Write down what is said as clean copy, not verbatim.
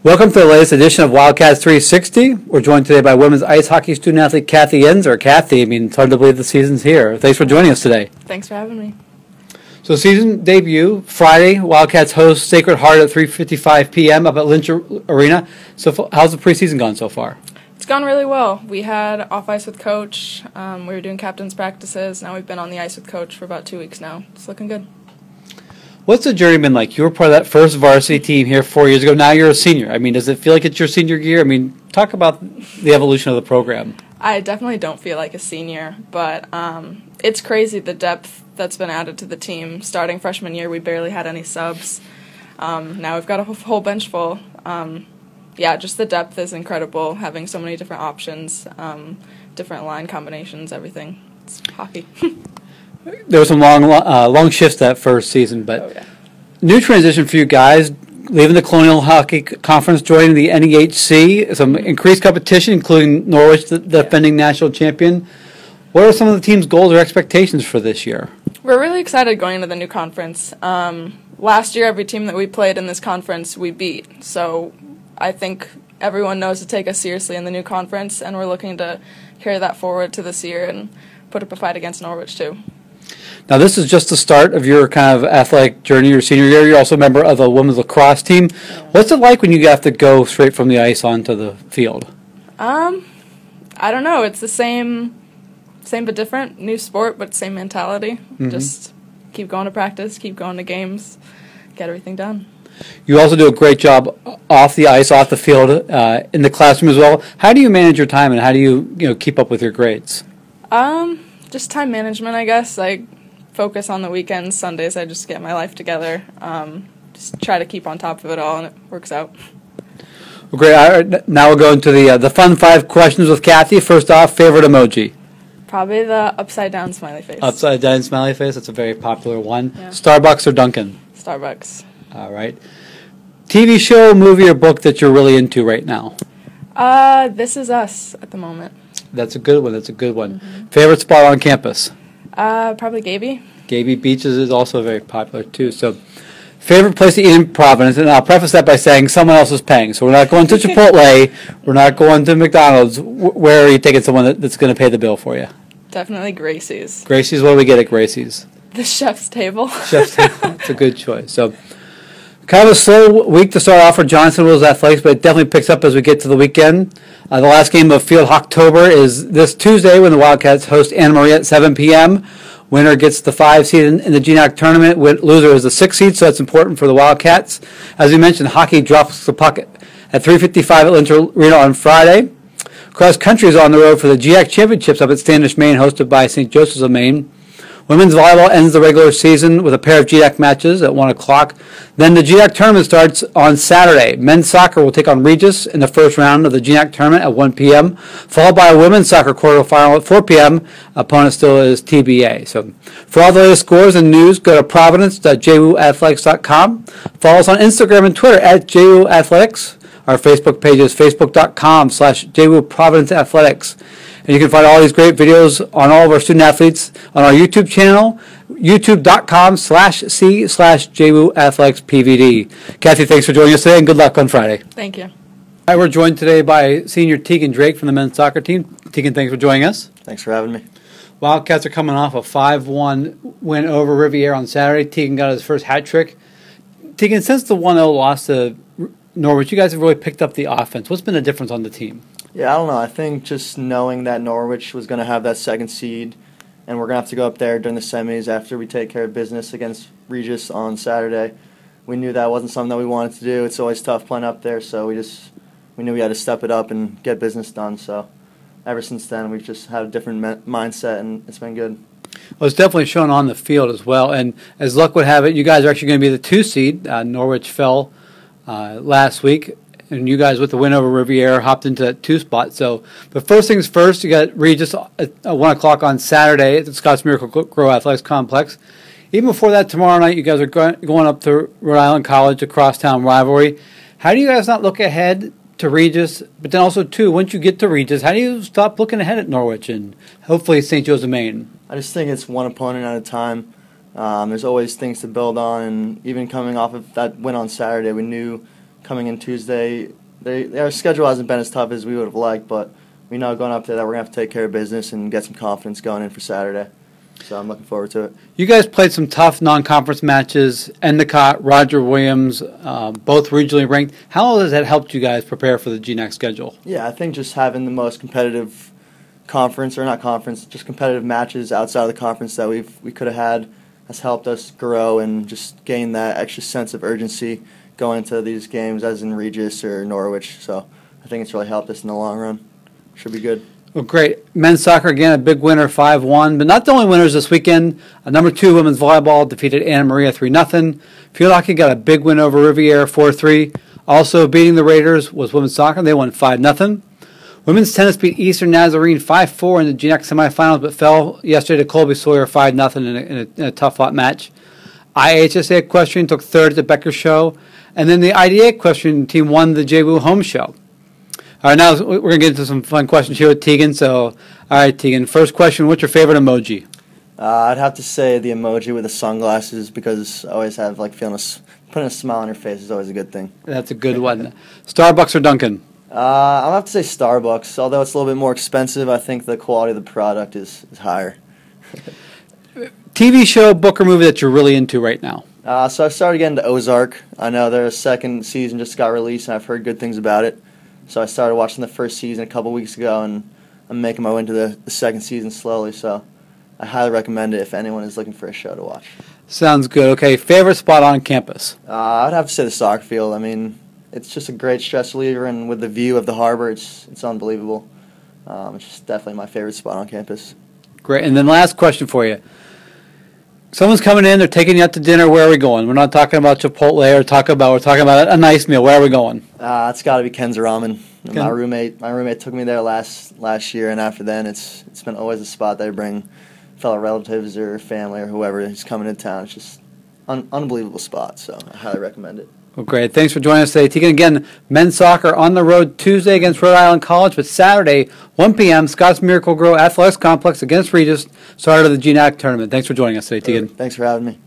Welcome to the latest edition of Wildcats 360. We're joined today by women's ice hockey student-athlete Kathy Ensor. Kathy, it's hard to believe the season's here. Thanks for joining us today. Thanks for having me. So season debut, Friday, Wildcats host Sacred Heart at 3:55 p.m. up at Lynch Arena. So how's the preseason gone so far? It's gone really well. We had off-ice with Coach. We were doing captain's practices. Now we've been on the ice with Coach for about 2 weeks now. It's looking good. What's the journey been like? You were part of that first varsity team here 4 years ago. Now you're a senior. Does it feel like it's your senior year? Talk about the evolution of the program. I definitely don't feel like a senior, but it's crazy the depth that's been added to the team. Starting freshman year, we barely had any subs. Now we've got a whole bench full. Just the depth is incredible, having so many different options, different line combinations, everything. It's hockey. There were some long shifts that first season, but new transition for you guys, leaving the Colonial Hockey Conference, joining the NEHC, some increased competition, including Norwich, the defending national champion. What are some of the team's goals or expectations for this year? We're really excited going into the new conference. Last year, every team that we played in this conference, we beat. So I think everyone knows to take us seriously in the new conference, and we're looking to carry that forward to this year and put up a fight against Norwich, too. Now, this is just the start of your kind of athletic journey your senior year. You're also a member of the women's lacrosse team. Yeah. What's it like when you have to go straight from the ice onto the field? I don't know. It's the same but different. New sport, but same mentality. Mm-hmm. Just keep going to practice, keep going to games, get everything done. You also do a great job off the ice, off the field, in the classroom as well. How do you manage your time, and how do you keep up with your grades? Just time management, I guess. I focus on the weekends. Sundays, I just get my life together. Just try to keep on top of it all, and it works out. Well, great. All right, now we'll go into the fun 5 questions with Kathy. First off, favorite emoji? Probably the upside-down smiley face. Upside-down smiley face. That's a very popular one. Yeah. Starbucks or Dunkin'? Starbucks. All right. TV show, movie, or book that you're really into right now? This Is Us at the moment. That's a good one. Mm-hmm. Favorite spot on campus? Probably Gaby. Gaby Beaches is also very popular, too. So, favorite place to eat in Providence? And I'll preface that by saying someone else is paying. So, we're not going to Chipotle. We're not going to McDonald's. Where are you taking someone that's going to pay the bill for you? Definitely Gracie's. Gracie's? What do we get at Gracie's? The chef's table. Chef's table. That's a good choice. So, kind of a slow week to start off for Johnsonville's athletics, but it definitely picks up as we get to the weekend. The last game of Field Hocktober is this Tuesday when the Wildcats host Anna Maria at 7 p.m. Winner gets the 5 seed in the GNAC tournament. Loser is the 6 seed, so that's important for the Wildcats. As we mentioned, hockey drops the puck at 3:55 at Lynch Arena on Friday. Cross country is on the road for the GNAC Championships up at Standish, Maine, hosted by St. Joseph's of Maine. Women's volleyball ends the regular season with a pair of GNAC matches at 1 o'clock. Then the GNAC tournament starts on Saturday. Men's soccer will take on Regis in the first round of the GNAC tournament at 1 p.m., followed by a women's soccer quarterfinal at 4 p.m. Opponent still is TBA. So for all the latest scores and news, go to providence.jwathletics.com. Follow us on Instagram and Twitter at JWAthletics. Our Facebook page is facebook.com/JWProvidenceAthletics. And you can find all these great videos on all of our student athletes on our YouTube channel, youtube.com/C/JWAthleticsPVD. Kathy, thanks for joining us today, and good luck on Friday. Thank you. All right, we're joined today by senior Teagan Drake from the men's soccer team. Teagan, thanks for joining us. Thanks for having me. Wildcats are coming off a 5-1 win over Riviera on Saturday. Teagan got his first hat trick. Teagan, since the 1-0 loss to Norwich, you guys have really picked up the offense. What's been the difference on the team? Yeah, I don't know. I think just knowing that Norwich was going to have that 2nd seed and we're going to have to go up there during the semis after we take care of business against Regis on Saturday, we knew that wasn't something that we wanted to do. It's always tough playing up there, so we knew we had to step it up and get business done. So ever since then, we've just had a different mindset, and it's been good. Well, it's definitely shown on the field as well. And as luck would have it, you guys are actually going to be the 2 seed. Norwich fell last week. And you guys, with the win over Riviera, hopped into that 2 spot. So, but first things first, you got Regis at 1 o'clock on Saturday at the Scotts Miracle-Gro Athletics Complex. Even before that, tomorrow night, you guys are going up to Rhode Island College, a crosstown rivalry. How do you guys not look ahead to Regis? But then also, too, once you get to Regis, how do you stop looking ahead at Norwich and hopefully St. Joseph, Maine? I just think it's one opponent at a time. There's always things to build on, and even coming off of that win on Saturday, we knew coming in Tuesday. Our schedule hasn't been as tough as we would have liked, but we know going up there that we're going to have to take care of business and get some confidence going in for Saturday. So I'm looking forward to it. You guys played some tough non-conference matches. Endicott, Roger Williams, both regionally ranked. How has that helped you guys prepare for the GNAC schedule? Yeah, I think just having the most competitive conference, or not conference, just competitive matches outside of the conference that we could have had has helped us grow and just gain that extra sense of urgency going into these games, as in Regis or Norwich. So I think it's really helped us in the long run. Should be good. Well, great. Men's soccer, again, a big winner, 5-1. But not the only winners this weekend. Number 2 women's volleyball defeated Anna Maria 3-0. Field hockey got a big win over Riviera 4-3. Also beating the Raiders was women's soccer. They won 5-0. Women's tennis beat Eastern Nazarene 5-4 in the GNAC semifinals, but fell yesterday to Colby Sawyer 5-0 in a tough-fought match. IHSA equestrian took third at the Becker Show. And then the IDA equestrian team won the JWU home show. All right, now we're going to get into some fun questions here with Teagan. So, all right, Teagan, first question, what's your favorite emoji? I'd have to say the emoji with the sunglasses, because I always have, like, putting a smile on your face is always a good thing. That's a good one. Starbucks or Dunkin'? I'll have to say Starbucks. Although it's a little bit more expensive, I think the quality of the product is higher. TV show, book, or movie that you're really into right now? So I've started getting to Ozark. I know their second season just got released, and I've heard good things about it. So I started watching the first season a couple weeks ago, and I'm making my way into the second season slowly. So I highly recommend it if anyone is looking for a show to watch. Sounds good. Okay, favorite spot on campus? I'd have to say the soccer field. I mean, it's just a great stress reliever, and with the view of the harbor, it's unbelievable. It's just definitely my favorite spot on campus. Great. And then last question for you. Someone's coming in, they're taking you out to dinner, where are we going? We're not talking about Chipotle or Taco Bell, we're talking about a nice meal. Where are we going? It's got to be Ken's Ramen. My roommate took me there last year, and after then it's been always a spot that I bring fellow relatives or family or whoever is coming to town. It's just unbelievable spot, so I highly recommend it. Well, great. Thanks for joining us today. Teagan, again, men's soccer on the road Tuesday against Rhode Island College, but Saturday, 1 p.m., Scott's Miracle Grow Athletics Complex against Regis, start of the GNAC tournament. Thanks for joining us today, Teagan. Thanks for having me.